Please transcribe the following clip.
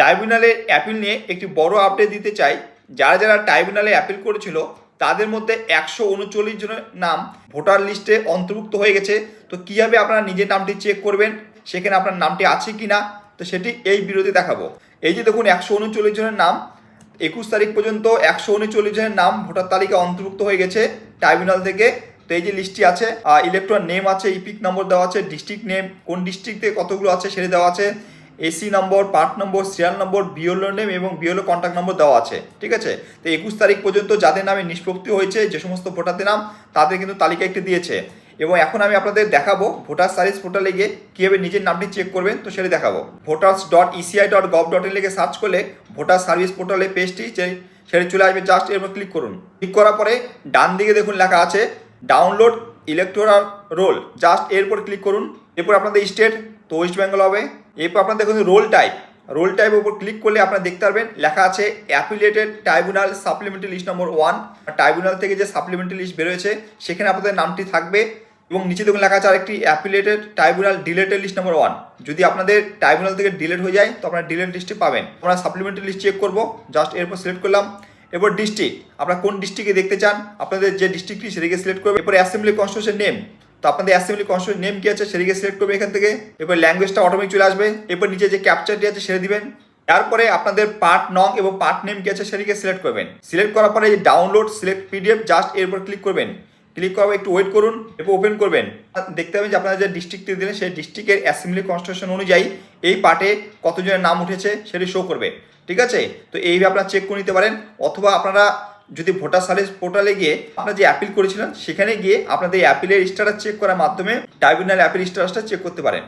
ট্রাইব্যুনালের অ্যাপিল নিয়ে একটি বড় আপডেট দিতে চাই। যারা যারা ট্রাইব্যুনালে অ্যাপিল করেছিল তাদের মধ্যে 139 জনের নাম ভোটার লিস্টে অন্তর্ভুক্ত হয়ে গেছে। তো কীভাবে আপনারা নিজের নামটি চেক করবেন, সেখানে আপনার নামটি আছে কি না, তো সেটি এই ভিডিওতে দেখাবো। এই যে দেখুন 139 জনের নাম, 21 তারিখ পর্যন্ত 139 জনের নাম ভোটার তালিকা অন্তর্ভুক্ত হয়ে গেছে ট্রাইব্যুনাল থেকে। তো এই যে লিস্টটি আছে, ইলেকট্রন নেম আছে, ইপিক নম্বর দেওয়া আছে, ডিস্ট্রিক্ট নেম, কোন ডিস্ট্রিক্টে কতগুলো আছে সেটা দেওয়া আছে, AC number, part number, serial number, BLO name এবং বিএলও কন্ট্যাক্ট নম্বর দেওয়া আছে। ঠিক আছে, তো 21 তারিখ পর্যন্ত যাদের নামে নিষ্পত্তি হয়েছে, যে সমস্ত ভোটারদের নাম, তাদের কিন্তু তালিকা একটি দিয়েছে। এবং এখন আমি আপনাদের দেখাবো ভোটার সার্ভিস পোর্টালে গিয়ে কীভাবে নিজের নামটি চেক করবেন, তো সেটা দেখাবো। voters.eci.gov.in লিখে সার্চ করলে ভোটার সার্ভিস পোর্টালে পেজটি সেটা চলে আসবে। জাস্ট এর উপর ক্লিক করুন। ক্লিক করার পরে ডান দিকে দেখুন লেখা আছে ডাউনলোড ইলেকটোরাল রোল, জাস্ট এরপর ক্লিক করুন। এরপর আপনাদের স্টেট, তো ওয়েস্ট বেঙ্গল হবে। এরপর আপনার দেখুন রোল টাইপের উপর ক্লিক করলে আপনারা দেখতে পারবেন লেখা আছে অ্যাপিলেটেড ট্রাইব্যুনাল সাপ্লিমেন্টারি লিস্ট নম্বর 1। ট্রাইব্যুনাল থেকে যে সাপ্লিমেন্টারি লিস্ট বেরোয়েছে সেখানে আপনাদের নামটি থাকবে। এবং নিচে দেখুন লেখা আছে আরেকটি অ্যাপিলেটেড ট্রাইব্যুনাল ডিলেটেড লিস্ট নম্বর 1। যদি আপনাদের ট্রাইব্যুনাল থেকে ডিলেট হয়ে যায় তো আপনারা ডিলেট লিস্টে পাবেন। আমরা সাপ্লিমেন্টারি লিস্ট চেক করবো, জাস্ট এরপর সিলেক্ট করলাম। এরপর ডিস্ট্রিক্ট, আপনারা কোন ডিস্ট্রিক্টে দেখতে চান, আপনাদের যে ডিস্ট্রিক্টটি সেটিকে সিলেক্ট করবে। এরপর অ্যাসেম্বলি কনস্টিটিউশন নেম, তো আপনাদের অ্যাসেম্বলি কনস্টিটিউশন নেম কি আছে সেটিকে সিলেক্ট করবে এখান থেকে। এরপর ল্যাঙ্গুয়েজটা অটোমেটিক চলে আসবে। এরপর নিচে যে ক্যাপচারটি আছে সেটা দিবেন। তারপরে আপনাদের পার্ট নং এবং পার্ট নেম কি আছে সেটিকে সিলেক্ট করবেন। সিলেক্ট করার পরে এই ডাউনলোড সিলেক্ট পিডিএফ, জাস্ট এরপর ক্লিক করবেন। ক্লিক করার একটু ওয়েট করুন, এরপর ওপেন করবেন। দেখতে পাবেন যে আপনারা যে ডিস্ট্রিক্টটি দিলেন সেই ডিস্ট্রিক্টের অ্যাসেম্বলি কনস্টিটিউশন অনুযায়ী এই পার্টে কতজনের নাম উঠেছে সেটি শো করবে। ঠিক আছে, তো এইভাবে আপনারা চেক করে নিতে পারেন। অথবা আপনারা যদি ভোটার সার্ভিস পোর্টালে গিয়ে আপনারা যে অ্যাপিল করেছিলেন সেখানে গিয়ে আপনাদের অ্যাপিলের স্ট্যাটাস চেক করার মাধ্যমে ট্রাইব্যুনাল অ্যাপিল স্ট্যাটাসটা চেক করতে পারেন।